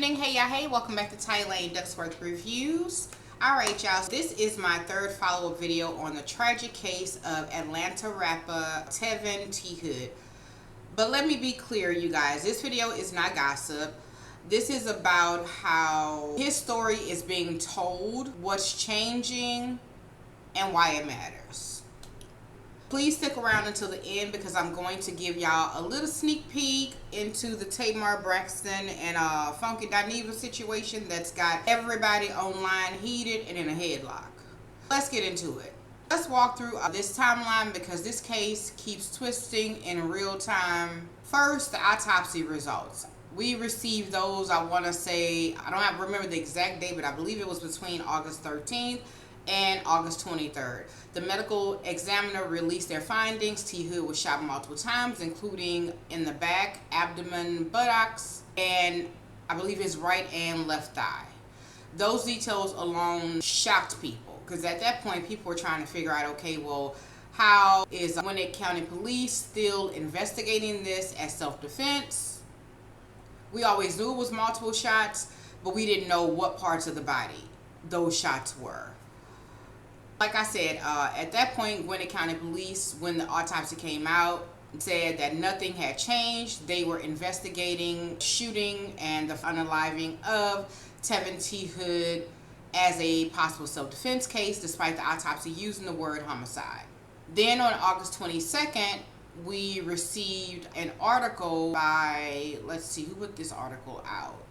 evening. Hey y'all, hey, welcome back to TyLane Ducksworth Reviews. Alright y'all, so this is my third follow-up video on the tragic case of Atlanta rapper Tevin T. Hood. But let me be clear, you guys, this video is not gossip. This is about how his story is being told, what's changing, and why it matters. Please stick around until the end because I'm going to give y'all a little sneak peek into the Tamar Braxton and Funky Dineva situation that's got everybody online heated and in a headlock. Let's get into it. Let's walk through this timeline because this case keeps twisting in real time. First, the autopsy results. We received those, I want to say, I don't remember the exact date, but I believe it was between August 13th and August 23rd. The medical examiner released their findings. T. Hood was shot multiple times, including in the back, abdomen, buttocks, and I believe his right and left thigh. Those details alone shocked people because at that point people were trying to figure out, okay, well, how is Gwinnett County Police still investigating this as self-defense? We always knew it was multiple shots, but we didn't know what parts of the body those shots were. Like I said, at that point, Gwinnett County Police, when the autopsy came out, said that nothing had changed. They were investigating shooting and the unaliving of Tevin T. Hood as a possible self-defense case, despite the autopsy using the word homicide. Then on August 22nd, we received an article by, let's see, who put this article out?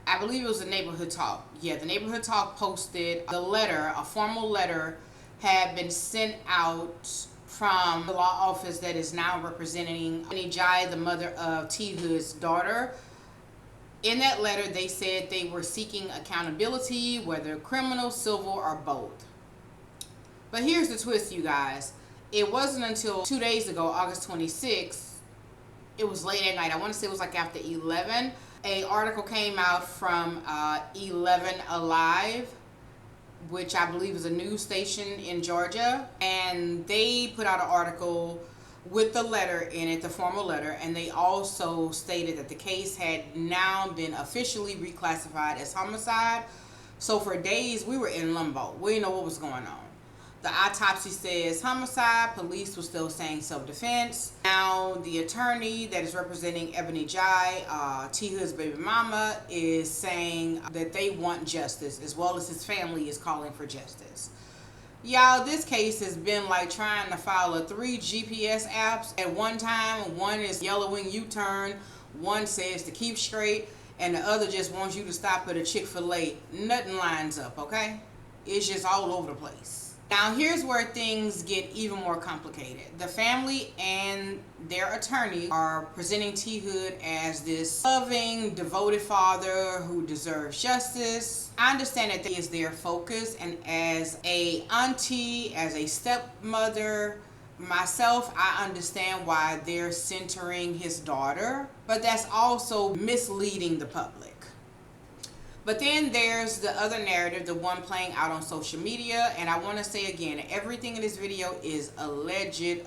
I believe it was the Neighborhood Talk. Yeah, the Neighborhood Talk posted the letter, a formal letter had been sent out from the law office that is now representing Jai, the mother of T. Hood's daughter. In that letter, they said they were seeking accountability, whether criminal, civil, or both. But here's the twist, you guys. It wasn't until 2 days ago, August 26th, it was late at night. I want to say it was like after 11. An article came out from 11 Alive, which I believe is a news station in Georgia, and they put out an article with the letter in it, the formal letter, and they also stated that the case had now been officially reclassified as homicide. So for days we were in limbo. We didn't know what was going on. The autopsy says homicide. Police were still saying self-defense. Now the attorney that is representing Ebony Jai, T. Hood's baby mama, is saying that they want justice, as well as his family is calling for justice. Y'all, this case has been like trying to follow 3 GPS apps at one time. One is yellowing U-turn, one says to keep straight, and the other just wants you to stop at a Chick-fil-A. Nothing lines up, okay? It's just all over the place. Now here's where things get even more complicated. The family and their attorney are presenting T. Hood as this loving, devoted father who deserves justice. I understand that is their focus, and as a auntie, as a stepmother, myself, I understand why they're centering his daughter, but that's also misleading the public. But then there's the other narrative, the one playing out on social media. And I want to say again, everything in this video is alleged.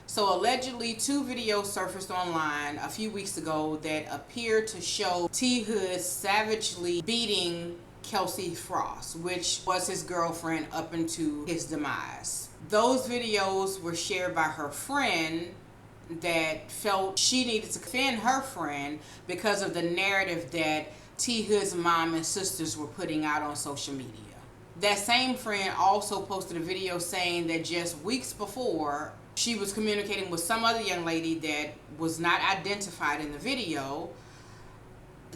So allegedly, 2 videos surfaced online a few weeks ago that appeared to show T. Hood savagely beating Kelsey Frost, which was his girlfriend up into his demise. Those videos were shared by her friend that felt she needed to defend her friend because of the narrative that T. Hood's mom and sisters were putting out on social media. That same friend also posted a video saying that just weeks before, she was communicating with some other young lady that was not identified in the video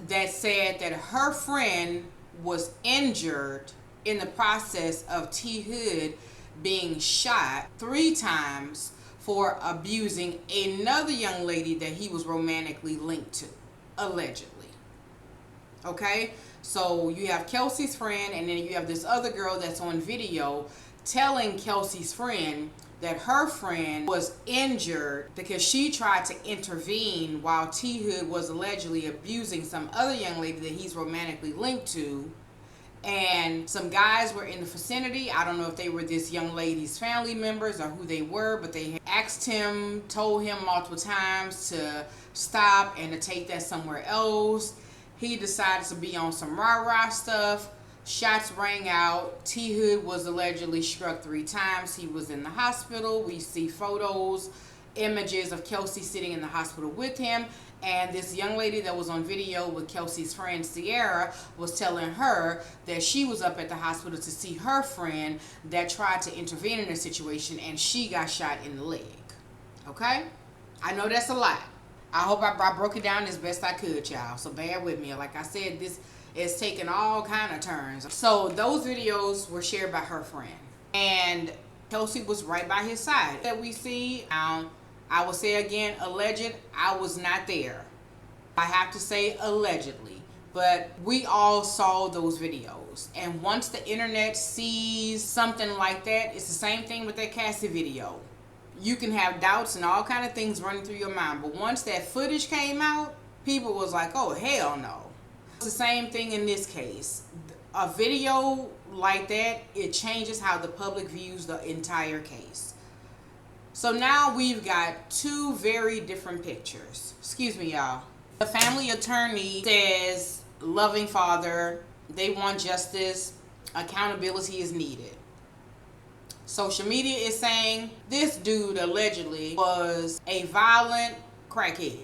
that said that her friend was injured in the process of T. Hood being shot 3 times for abusing another young lady that he was romantically linked to, allegedly. Okay, so you have Kelsey's friend, and then you have this other girl that's on video telling Kelsey's friend that her friend was injured because she tried to intervene while T. Hood was allegedly abusing some other young lady that he's romantically linked to. And some guys were in the vicinity. I don't know if they were this young lady's family members or who they were, but they asked him, told him multiple times to stop and to take that somewhere else. He decided to be on some rah-rah stuff. Shots rang out. T Hood was allegedly struck 3 times. He was in the hospital. We see photos, images of Kelsey sitting in the hospital with him. And this young lady that was on video with Kelsey's friend Sierra was telling her that she was up at the hospital to see her friend that tried to intervene in the situation, and she got shot in the leg. Okay? I know that's a lot. I hope I broke it down as best I could, y'all. So bear with me. Like I said, this is taking all kind of turns. So those videos were shared by her friend, and Kelsey was right by his side. That we see. I will say again, alleged. I was not there. I have to say allegedly, but we all saw those videos. And once the internet sees something like that, it's the same thing with that Cassie video. You can have doubts and all kind of things running through your mind, but once that footage came out, people was like, oh hell no. It's the same thing in this case. A video like that, it changes how the public views the entire case. So now we've got 2 very different pictures. Excuse me, y'all. The family attorney says, loving father, they want justice, accountability is needed. Social media is saying this dude allegedly was a violent crackhead.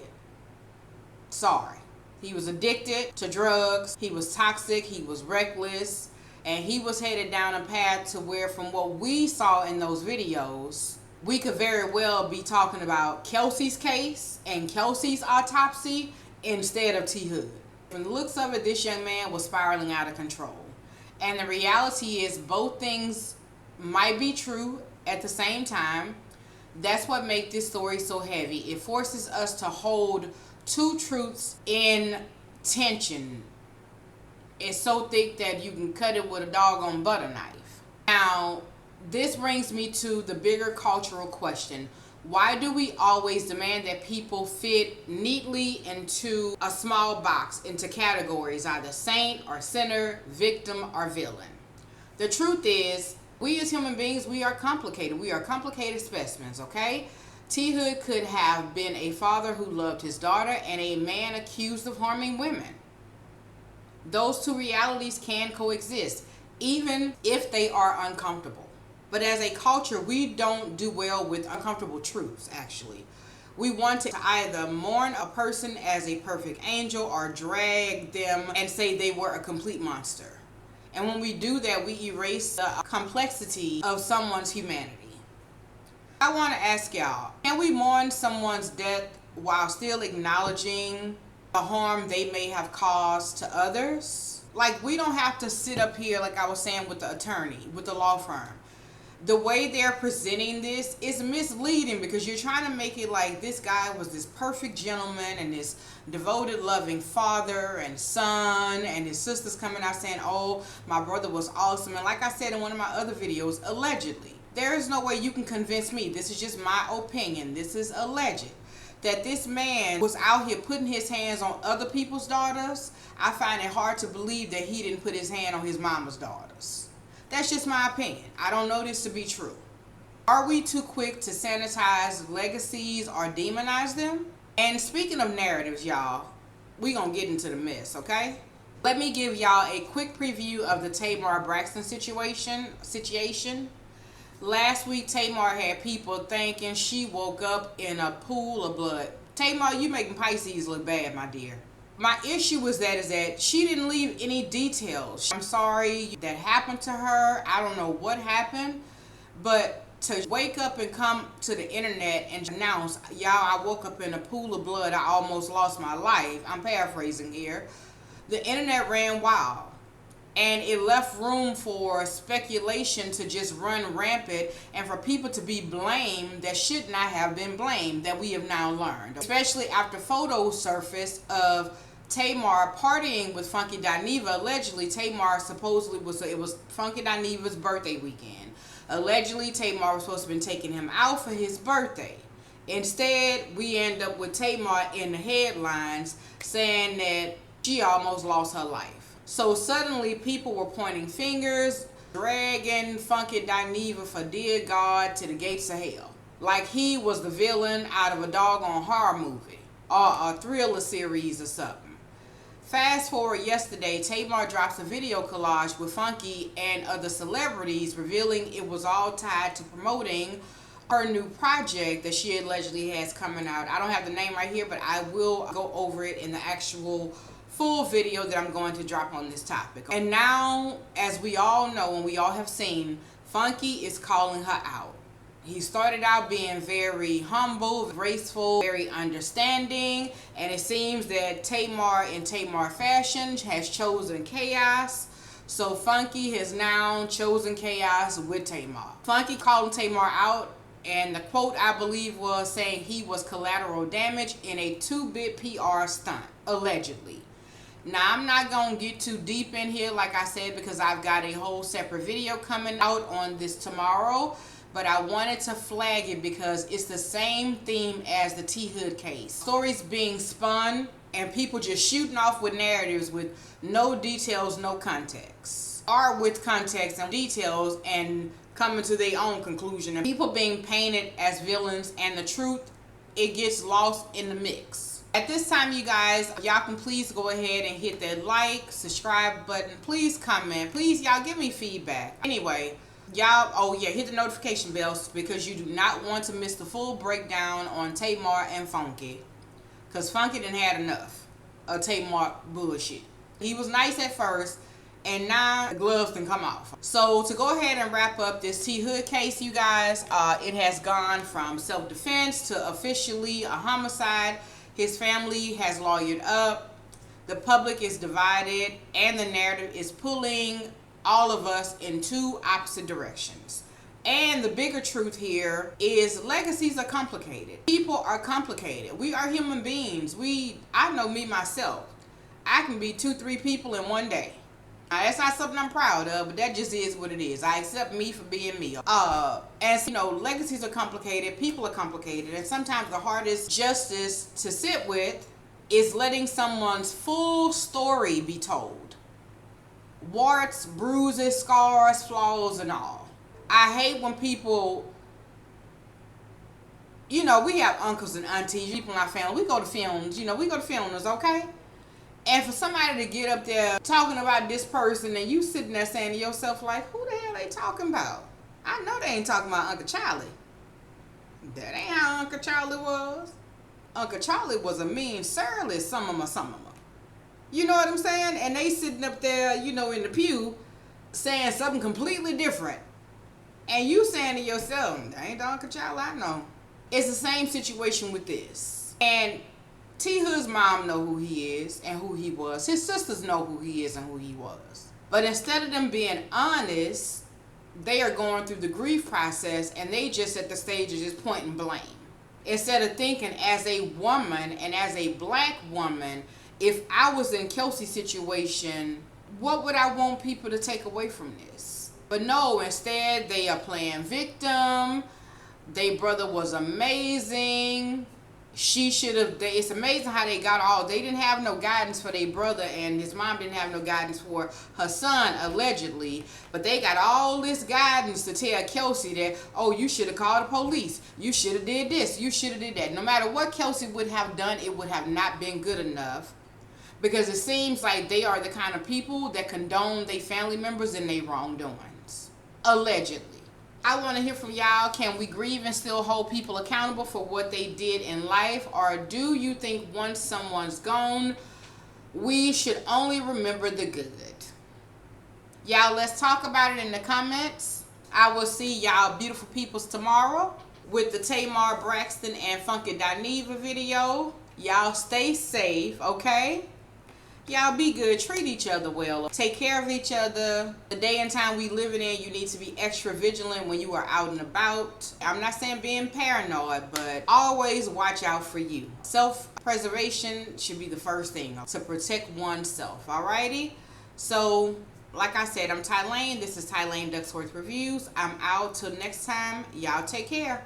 Sorry. He was addicted to drugs. He was toxic. He was reckless. And he was headed down a path to where, from what we saw in those videos, we could very well be talking about Kelsey's case and Kelsey's autopsy instead of T Hood. From the looks of it, this young man was spiraling out of control. And the reality is both things might be true at the same time. That's what makes this story so heavy. It forces us to hold 2 truths in tension. It's so thick that you can cut it with a doggone butter knife. Now, this brings me to the bigger cultural question. Why do we always demand that people fit neatly into a small box, into categories, either saint or sinner, victim or villain? The truth is, we as human beings, we are complicated. We are complicated specimens, okay? T Hood could have been a father who loved his daughter and a man accused of harming women. Those 2 realities can coexist, even if they are uncomfortable. But as a culture, we don't do well with uncomfortable truths, actually. We want to either mourn a person as a perfect angel or drag them and say they were a complete monster. And when we do that, we erase the complexity of someone's humanity. I want to ask y'all, can we mourn someone's death while still acknowledging the harm they may have caused to others? Like, we don't have to sit up here, like I was saying with the attorney, with the law firm. The way they're presenting this is misleading, because you're trying to make it like this guy was this perfect gentleman and this devoted, loving father and son, and his sister's coming out saying, oh, my brother was awesome. And like I said in one of my other videos, allegedly. There is no way you can convince me, this is just my opinion, this is alleged, that this man was out here putting his hands on other people's daughters. I find it hard to believe that he didn't put his hand on his mama's daughters. That's just my opinion. I don't know this to be true. Are we too quick to sanitize legacies or demonize them? And speaking of narratives, y'all, we gonna get into the mess, okay? Let me give y'all a quick preview of the Tamar Braxton situation. Last week, Tamar had people thinking she woke up in a pool of blood. Tamar, you making Pisces look bad, my dear. My issue is that she didn't leave any details. I'm sorry that happened to her. I don't know what happened, but to wake up and come to the internet and announce, y'all, I woke up in a pool of blood, I almost lost my life. I'm paraphrasing here. The internet ran wild, and it left room for speculation to just run rampant and for people to be blamed that should not have been blamed, that we have now learned. Especially after photos surfaced of Tamar partying with Funky Dineva. Allegedly, Tamar supposedly it was Funky Dineva's birthday weekend. Allegedly, Tamar was supposed to have been taking him out for his birthday. Instead, we end up with Tamar in the headlines saying that she almost lost her life. So suddenly, people were pointing fingers, dragging Funky Dineva for dear God to the gates of hell. Like he was the villain out of a doggone horror movie or a thriller series or something. Fast forward yesterday, Tamar drops a video collage with Funky and other celebrities revealing it was all tied to promoting her new project that she allegedly has coming out. I don't have the name right here, but I will go over it in the actual full video that I'm going to drop on this topic. And now, as we all know and we all have seen, Funky is calling her out. He started out being very humble, graceful, very understanding, and it seems that Tamar, in Tamar fashion, has chosen chaos. So Funky has now chosen chaos with Tamar. Funky called Tamar out, and the quote I believe was saying he was collateral damage in a 2-bit PR stunt, allegedly. Now, I'm not going to get too deep in here, like I said, because I've got a whole separate video coming out on this tomorrow. But I wanted to flag it because it's the same theme as the T Hood case. Stories being spun and people just shooting off with narratives with no details, no context. Or with context and details and coming to their own conclusion. And people being painted as villains, and the truth, it gets lost in the mix. At this time, you guys, y'all can please go ahead and hit that like, subscribe button. Please comment. Please, y'all, give me feedback. Anyway, y'all, oh yeah, hit the notification bells because you do not want to miss the full breakdown on Tamar and Funky. Because Funky done had enough of Tamar bullshit. He was nice at first, and now the gloves can come off. So to go ahead and wrap up this T Hood case, you guys, it has gone from self-defense to officially a homicide. His family has lawyered up. The public is divided, and the narrative is pulling all of us in two opposite directions. And the bigger truth here is legacies are complicated. People are complicated. We are human beings. I know me myself. I can be 2-3 people in one day. Now, that's not something I'm proud of, but that just is what it is. I accept me for being me. And you know, legacies are complicated, people are complicated, and sometimes the hardest justice to sit with is letting someone's full story be told. Warts, bruises, scars, flaws, and all. I hate when people, you know, we have uncles and aunties, people in our family, we go to funerals, you know, we go to funerals, okay? And for somebody to get up there talking about this person and you sitting there saying to yourself, like, who the hell they talking about? I know they ain't talking about Uncle Charlie. That ain't how Uncle Charlie was. Uncle Charlie was a mean, surly some of them. You know what I'm saying? And they sitting up there, you know, in the pew saying something completely different. And you saying to yourself, that ain't the Uncle Charlie I know. It's the same situation with this. And T Hood's mom know who he is and who he was. His sisters know who he is and who he was. But instead of them being honest, they are going through the grief process and they just at the stage of just pointing blame. Instead of thinking as a woman and as a black woman, if I was in Kelsey's situation, what would I want people to take away from this? But no, instead they are playing victim. Their brother was amazing. She should have, it's amazing how they didn't have no guidance for their brother, and his mom didn't have no guidance for her son, allegedly. But they got all this guidance to tell Kelsey that, oh, you should have called the police. You should have did this. You should have did that. No matter what Kelsey would have done, it would have not been good enough. Because it seems like they are the kind of people that condone their family members in their wrongdoings. Allegedly. I want to hear from y'all. Can we grieve and still hold people accountable for what they did in life? Or do you think once someone's gone, we should only remember the good? Y'all, let's talk about it in the comments. I will see y'all beautiful peoples tomorrow with the Tamar Braxton and Funky Dineva video. Y'all stay safe, okay? Y'all be good. Treat each other well. Take care of each other. The day and time we living in, you need to be extra vigilant when you are out and about. I'm not saying being paranoid, but always watch out for you. Self-preservation should be the first thing to protect oneself, alrighty? So, like I said, I'm TyLane. This is TyLane Ducksworth Reviews. I'm out till next time. Y'all take care.